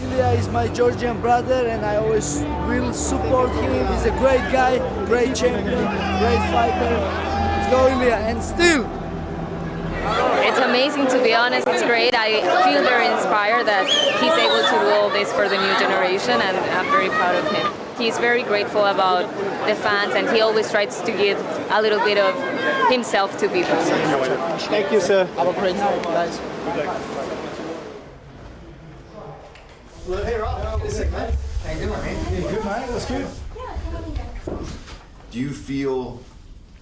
Ilia is my Georgian brother and I always will support him. He's a great guy, great champion, great fighter. Let's go Ilia, and still. It's amazing, to be honest. It's great. I feel very inspired that he's able to do all this for the new generation, and I'm very proud of him. He's very grateful about the fans, and he always tries to give a little bit of himself to people. Thank you, sir. Have a great night, guys. Well, hey, Rob. How you doing, man? Good, man. That's good. Do you feel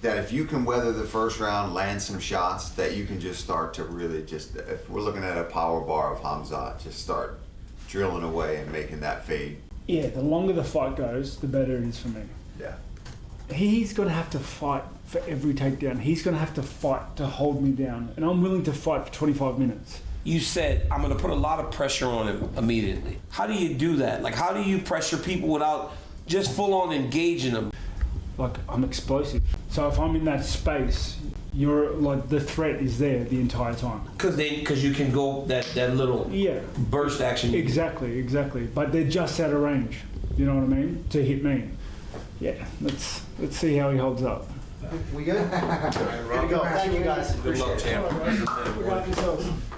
that if you can weather the first round, land some shots, that you can just start to really just, if we're looking at a power bar of Hamzat, just start drilling away and making that fade? Yeah, the longer the fight goes, the better it is for me. Yeah. He's going to have to fight for every takedown. He's going to have to fight to hold me down. And I'm willing to fight for 25 minutes. You said, I'm going to put a lot of pressure on him immediately. How do you do that? Like, how do you pressure people without just full on engaging them? Like, I'm explosive. So if I'm in that space, you're like, the threat is there the entire time. Because you can go that little burst action. Exactly. But they're just out of range. You know what I mean? To hit me. Yeah, let's see how he holds up. We good? Good to go. Thank you, guys. Good luck, champ.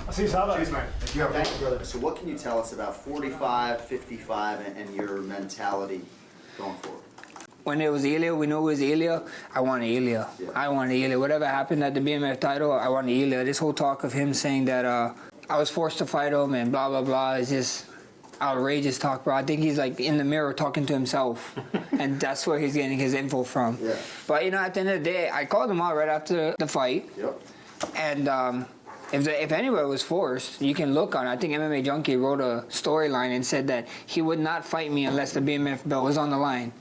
I'll see you Saturday. Cheers, mate. Thank you, brother. So what can you tell us about 45, 55, and your mentality going forward? When it was Ilia, we knew it was Ilia. I wanted Ilia. Yeah. I wanted Ilia. Whatever happened at the BMF title, I wanted Ilia. This whole talk of him saying that I was forced to fight him and blah, blah, blah is just outrageous talk, bro. I think he's like in the mirror talking to himself. And that's where he's getting his info from. Yeah. But, you know, at the end of the day, I called him out right after the fight. Yep. And if anybody was forced, you can look on it. I think MMA Junkie wrote a storyline and said that he would not fight me unless the BMF belt was on the line.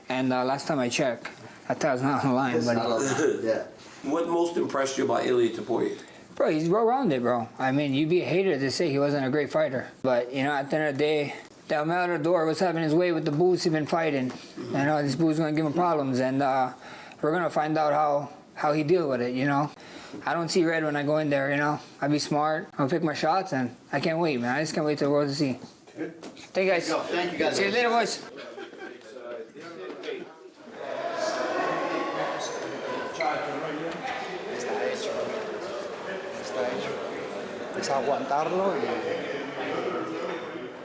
And last time I checked, I thought it was not on the line. But yeah. What most impressed you about Ilia Topuria? Bro, he's well-rounded, bro. I mean, you'd be a hater to say he wasn't a great fighter. But, you know, at the end of the day, Del Matador was having his way with the boots he'd been fighting. I know this boots going to give him problems, and we're going to find out how he deal with it, you know. I don't see red when I go in there, you know. I be smart, I'll pick my shots, and I can't wait, man. I just can't wait till the world to see. Good. Thank you, guys. Thank you, guys. See you later, boys.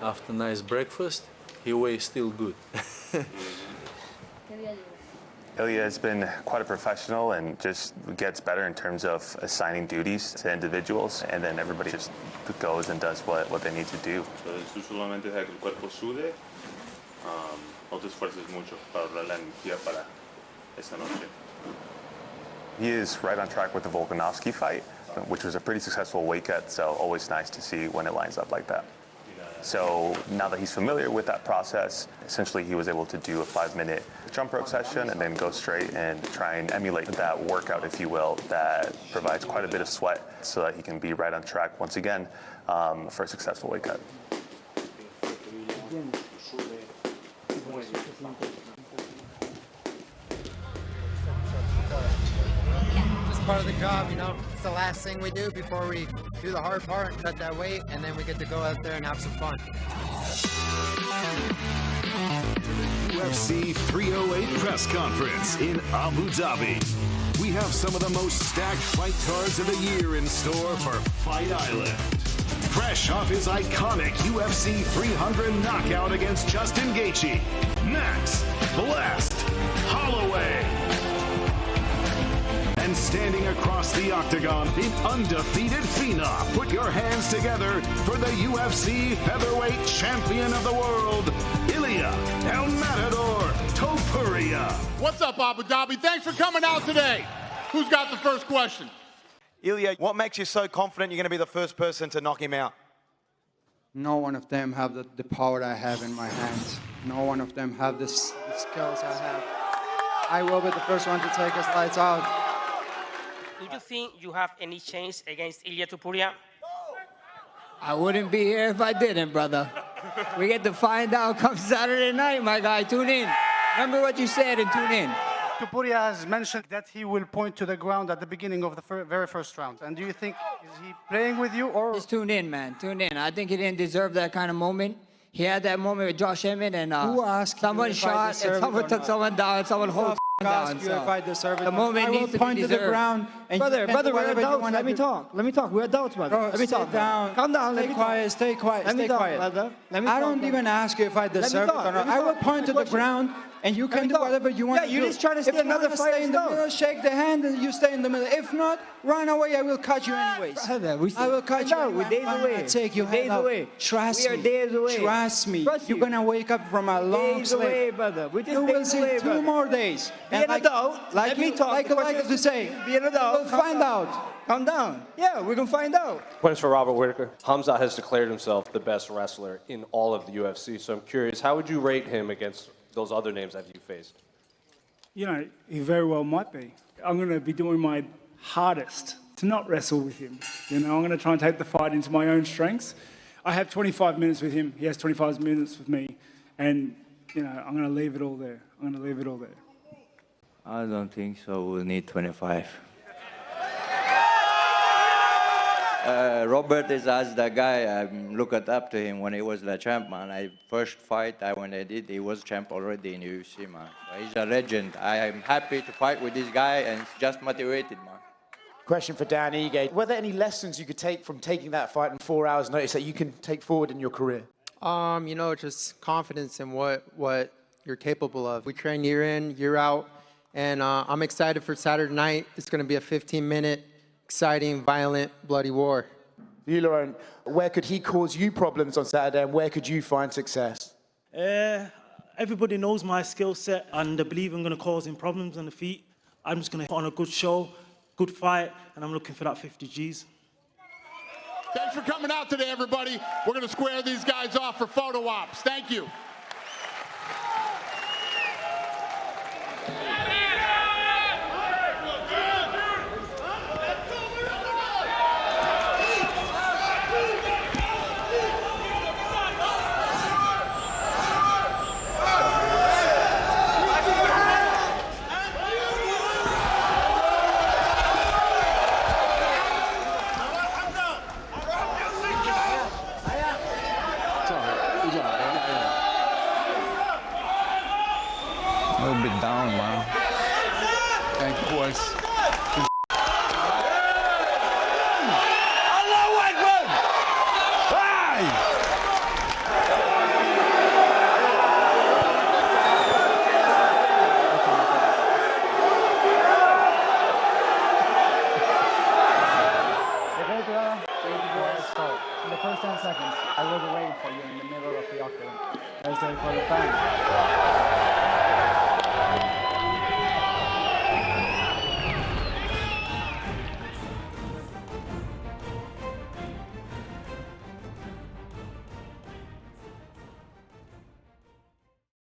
After nice breakfast, he weighs still good. Ilia has been quite a professional and just gets better in terms of assigning duties to individuals, and then everybody just goes and does what they need to do. Tú solamente deja que el cuerpo sude, no te esfuerces mucho para ahorrar la energía para esta noche. He is right on track with the Volkanovski fight, which was a pretty successful weight cut, so always nice to see when it lines up like that. So now that he's familiar with that process, essentially he was able to do a 5-minute jump rope session and then go straight and try and emulate that workout, if you will, that provides quite a bit of sweat so that he can be right on track once again for a successful weight cut. Part of the job, you know, it's the last thing we do before we do the hard part and cut that weight, and then we get to go out there and have some fun. UFC 308 press conference in Abu Dhabi. We have some of the most stacked fight cards of the year in store for Fight Island. Fresh off his iconic UFC 300 knockout against Justin Gaethje, Max Blast Holloway. And standing across the octagon, the undefeated phenom. Put your hands together for the UFC featherweight champion of the world, Ilia El Matador Topuria. What's up, Abu Dhabi? Thanks for coming out today. Who's got the first question? Ilia, what makes you so confident you're going to be the first person to knock him out? No one of them have the power I have in my hands. No one of them have the skills I have. I will be the first one to take his lights out. Do you think you have any chance against Ilia Topuria? I wouldn't be here if I didn't, brother. We get to find out come Saturday night, my guy. Tune in. Remember what you said and tune in. Topuria has mentioned that he will point to the ground at the beginning of the very first round. And do you think, is he playing with you or? Just tune in, man. Tune in. I think he didn't deserve that kind of moment. He had that moment with Josh Emmett and Who asked someone you if I shot deserve and it someone or took not? someone down, someone hold down. Ask you if I deserve it. The moment I will needs to point be to the deserved. ground and Brother, you can brother, do we're whatever you adults. wanna Let me do. talk. Let me talk. We're adults, brother. Bro, Let me stay talk. down. Calm down. Stay quiet. Stay quiet. Let me Stay talk, quiet. brother. Let me I talk, don't brother. even ask you if I deserve it talk. or Let not. me I will talk. point to the Question. ground and you can do talk. whatever you want Yeah, to you're do. just trying to If steal you want another to stay in the fighter's middle, shake the hand and you stay in the middle. If not, run away. I will cut you anyways. Brother, I will cut you. No, we're days I'm away. gonna take your We're head days out. away. Trust We are me. days away. Trust me. Trust You're you. gonna wake up from a long Days sleep. away, brother. We're just You will days see away, 2 brother. more days. Be And an adult. Like Let me you, talk. like The I like question to is say. be an adult. We'll Calm find down. out. Calm down. Yeah, we're gonna find out. Points for Robert Whittaker. Hamzat has declared himself the best wrestler in all of the UFC. So I'm curious, how would you rate him against those other names that you faced? You know, he very well might be. I'm going to be doing my hardest to not wrestle with him. You know, I'm going to try and take the fight into my own strengths. I have 25 minutes with him. He has 25 minutes with me. And, you know, I'm going to leave it all there. I'm going to leave it all there. I don't think so. We'll need 25. Robert is as the guy I looked up to him when he was the champ, man. First fight when I did, he was champ already in UFC, man. So he's a legend. I am happy to fight with this guy and just motivated, man. Question for Dan Ige. Were there any lessons you could take from taking that fight in 4 hours' notice that you can take forward in your career? You know, just confidence in what you're capable of. We train year in, year out, and I'm excited for Saturday night. It's going to be a 15-minute, exciting, violent, bloody war. You, Lauren, where could he cause you problems on Saturday, and where could you find success? Everybody knows my skill set, and I believe I'm going to cause him problems on the feet. I'm just going to put on a good show, good fight, and I'm looking for that 50 Gs. Thanks for coming out today, everybody. We're going to square these guys off for photo ops. Thank you. A little bit down, man. Thank you, boys. Allahu Akbar! Hey! In the first 10 seconds, I will be waiting for you in the middle of the octagon. That's it for the fans.